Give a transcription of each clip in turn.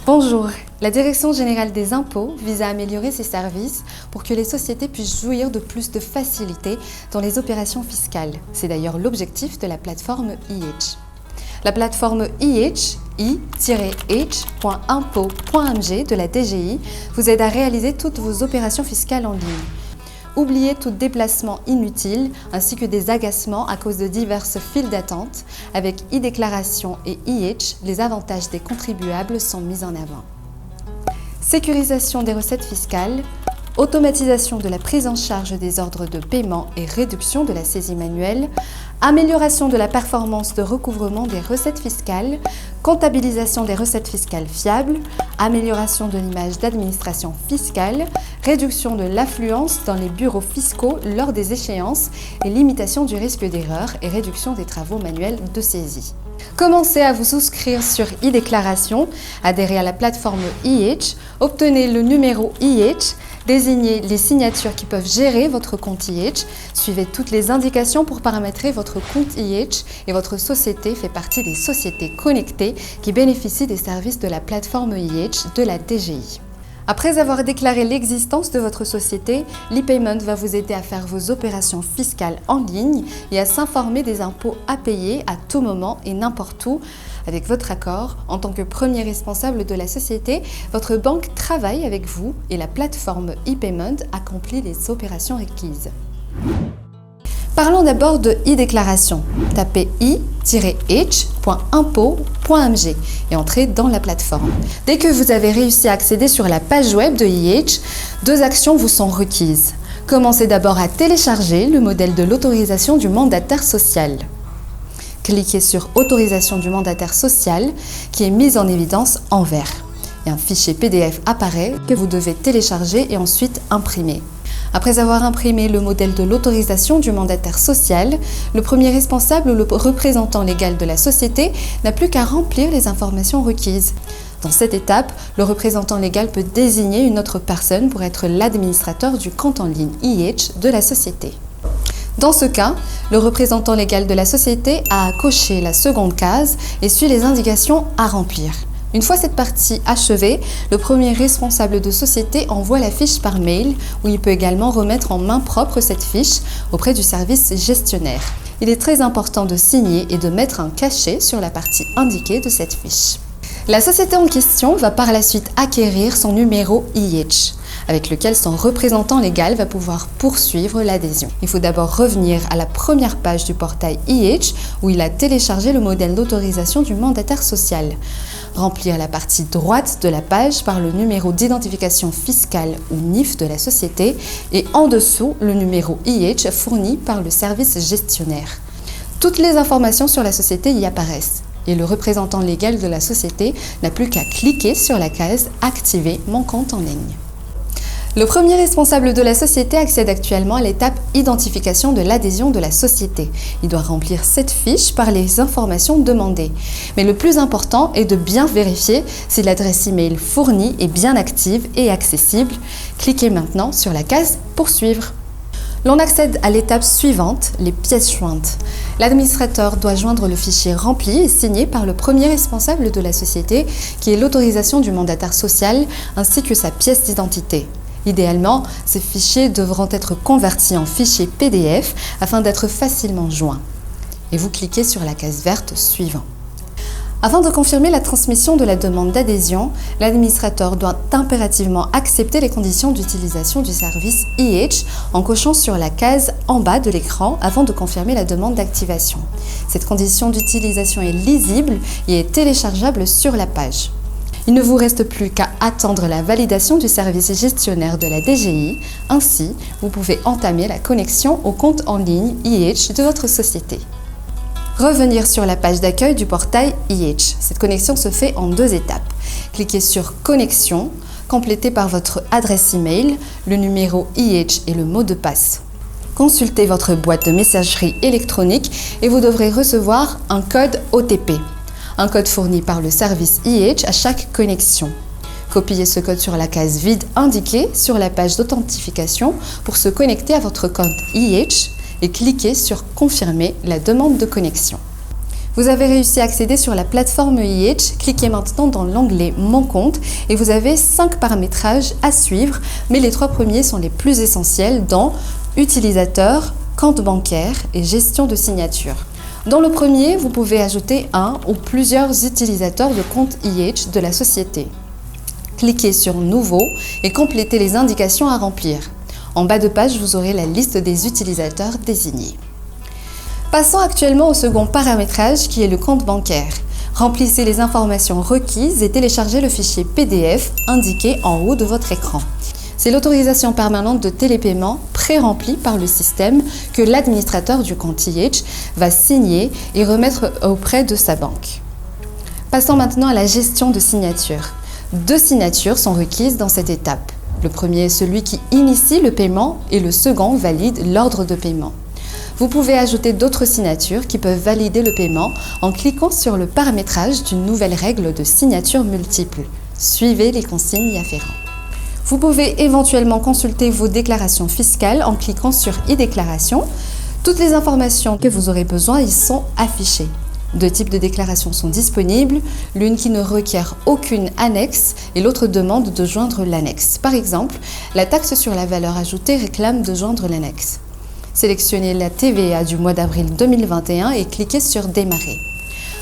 Bonjour, la Direction générale des impôts vise à améliorer ses services pour que les sociétés puissent jouir de plus de facilité dans les opérations fiscales. C'est d'ailleurs l'objectif de la plateforme IH. La plateforme IH, i-h.impôt.mg de la DGI vous aide à réaliser toutes vos opérations fiscales en ligne. Oubliez tout déplacement inutile ainsi que des agacements à cause de diverses files d'attente. Avec e-déclaration et IH, les avantages des contribuables sont mis en avant. Sécurisation des recettes fiscales, automatisation de la prise en charge des ordres de paiement et réduction de la saisie manuelle, amélioration de la performance de recouvrement des recettes fiscales, comptabilisation des recettes fiscales fiables, amélioration de l'image d'administration fiscale, réduction de l'affluence dans les bureaux fiscaux lors des échéances et limitation du risque d'erreur et réduction des travaux manuels de saisie. Commencez à vous souscrire sur e-déclaration, adhérez à la plateforme IH, obtenez le numéro IH, désignez les signatures qui peuvent gérer votre compte IH, suivez toutes les indications pour paramétrer votre compte IH et votre société fait partie des sociétés connectées qui bénéficient des services de la plateforme IH de la DGI. Après avoir déclaré l'existence de votre société, l'e-payment va vous aider à faire vos opérations fiscales en ligne et à s'informer des impôts à payer à tout moment et n'importe où. Avec votre accord, en tant que premier responsable de la société, votre banque travaille avec vous et la plateforme e-payment accomplit les opérations requises. Parlons d'abord de e-déclaration. Tapez i-h.impôt.mg et entrez dans la plateforme. Dès que vous avez réussi à accéder sur la page web de IH, deux actions vous sont requises. Commencez d'abord à télécharger le modèle de l'autorisation du mandataire social. Cliquez sur « Autorisation du mandataire social » qui est mise en évidence en vert. Et un fichier PDF apparaît que vous devez télécharger et ensuite imprimer. Après avoir imprimé le modèle de l'autorisation du mandataire social, le premier responsable ou le représentant légal de la société n'a plus qu'à remplir les informations requises. Dans cette étape, le représentant légal peut désigner une autre personne pour être l'administrateur du compte en ligne IH de la société. Dans ce cas, le représentant légal de la société a à cocher la seconde case et suit les indications à remplir. Une fois cette partie achevée, le premier responsable de société envoie la fiche par mail où il peut également remettre en main propre cette fiche auprès du service gestionnaire. Il est très important de signer et de mettre un cachet sur la partie indiquée de cette fiche. La société en question va par la suite acquérir son numéro IH, avec lequel son représentant légal va pouvoir poursuivre l'adhésion. Il faut d'abord revenir à la première page du portail IH où il a téléchargé le modèle d'autorisation du mandataire social. Remplir la partie droite de la page par le numéro d'identification fiscale ou NIF de la société et en dessous le numéro IH fourni par le service gestionnaire. Toutes les informations sur la société y apparaissent et le représentant légal de la société n'a plus qu'à cliquer sur la case « Activer mon compte en ligne ». Le premier responsable de la société accède actuellement à l'étape identification de l'adhésion de la société. Il doit remplir cette fiche par les informations demandées. Mais le plus important est de bien vérifier si l'adresse email fournie est bien active et accessible. Cliquez maintenant sur la case Poursuivre. L'on accède à l'étape suivante, les pièces jointes. L'administrateur doit joindre le fichier rempli et signé par le premier responsable de la société, qui est l'autorisation du mandataire social ainsi que sa pièce d'identité. Idéalement, ces fichiers devront être convertis en fichiers PDF afin d'être facilement joints. Et vous cliquez sur la case verte Suivant. Afin de confirmer la transmission de la demande d'adhésion, l'administrateur doit impérativement accepter les conditions d'utilisation du service IH en cochant sur la case en bas de l'écran avant de confirmer la demande d'activation. Cette condition d'utilisation est lisible et est téléchargeable sur la page. Il ne vous reste plus qu'à attendre la validation du service gestionnaire de la DGI. Ainsi, vous pouvez entamer la connexion au compte en ligne IH de votre société. Revenir sur la page d'accueil du portail IH. Cette connexion se fait en deux étapes. Cliquez sur « Connexion », complétez par votre adresse email, le numéro IH et le mot de passe. Consultez votre boîte de messagerie électronique et vous devrez recevoir un code OTP. Un code fourni par le service IH à chaque connexion. Copiez ce code sur la case vide indiquée sur la page d'authentification pour se connecter à votre compte IH et cliquez sur « Confirmer la demande de connexion ». Vous avez réussi à accéder sur la plateforme IH, cliquez maintenant dans l'onglet « Mon compte » et vous avez 5 paramétrages à suivre, mais les 3 premiers sont les plus essentiels dans « Utilisateur »,« Compte bancaire » et « Gestion de signature ». Dans le premier, vous pouvez ajouter un ou plusieurs utilisateurs de compte IH de la société. Cliquez sur « Nouveau » et complétez les indications à remplir. En bas de page, vous aurez la liste des utilisateurs désignés. Passons actuellement au second paramétrage qui est le compte bancaire. Remplissez les informations requises et téléchargez le fichier PDF indiqué en haut de votre écran. C'est l'autorisation permanente de télépaiement pré-remplie par le système que l'administrateur du compte IH va signer et remettre auprès de sa banque. Passons maintenant à la gestion de signature. 2 signatures sont requises dans cette étape. Le premier est celui qui initie le paiement et le second valide l'ordre de paiement. Vous pouvez ajouter d'autres signatures qui peuvent valider le paiement en cliquant sur le paramétrage d'une nouvelle règle de signature multiple. Suivez les consignes y afférentes. Vous pouvez éventuellement consulter vos déclarations fiscales en cliquant sur « e-déclaration ». Toutes les informations que vous aurez besoin y sont affichées. 2 types de déclarations sont disponibles, l'une qui ne requiert aucune annexe et l'autre demande de joindre l'annexe. Par exemple, la taxe sur la valeur ajoutée réclame de joindre l'annexe. Sélectionnez la TVA du mois d'avril 2021 et cliquez sur « Démarrer ».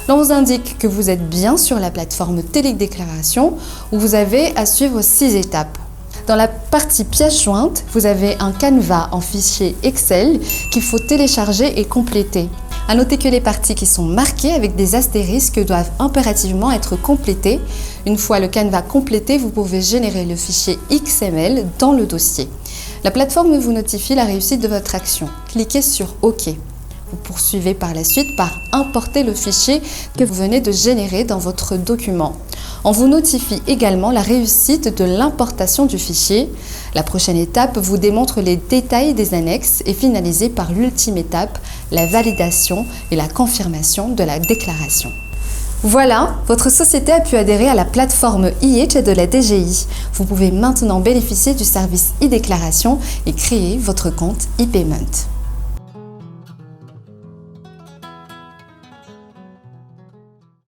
L'on vous indique que vous êtes bien sur la plateforme Télédéclaration où vous avez à suivre 6 étapes. Dans la partie pièces jointes, vous avez un canevas en fichier Excel qu'il faut télécharger et compléter. À noter que les parties qui sont marquées avec des astérisques doivent impérativement être complétées. Une fois le canevas complété, vous pouvez générer le fichier XML dans le dossier. La plateforme vous notifie la réussite de votre action. Cliquez sur OK. Vous poursuivez par la suite par importer le fichier que vous venez de générer dans votre document. On vous notifie également la réussite de l'importation du fichier. La prochaine étape vous démontre les détails des annexes et finalisez par l'ultime étape, la validation et la confirmation de la déclaration. Voilà, votre société a pu adhérer à la plateforme IH de la DGI. Vous pouvez maintenant bénéficier du service e-déclaration et créer votre compte e-payment.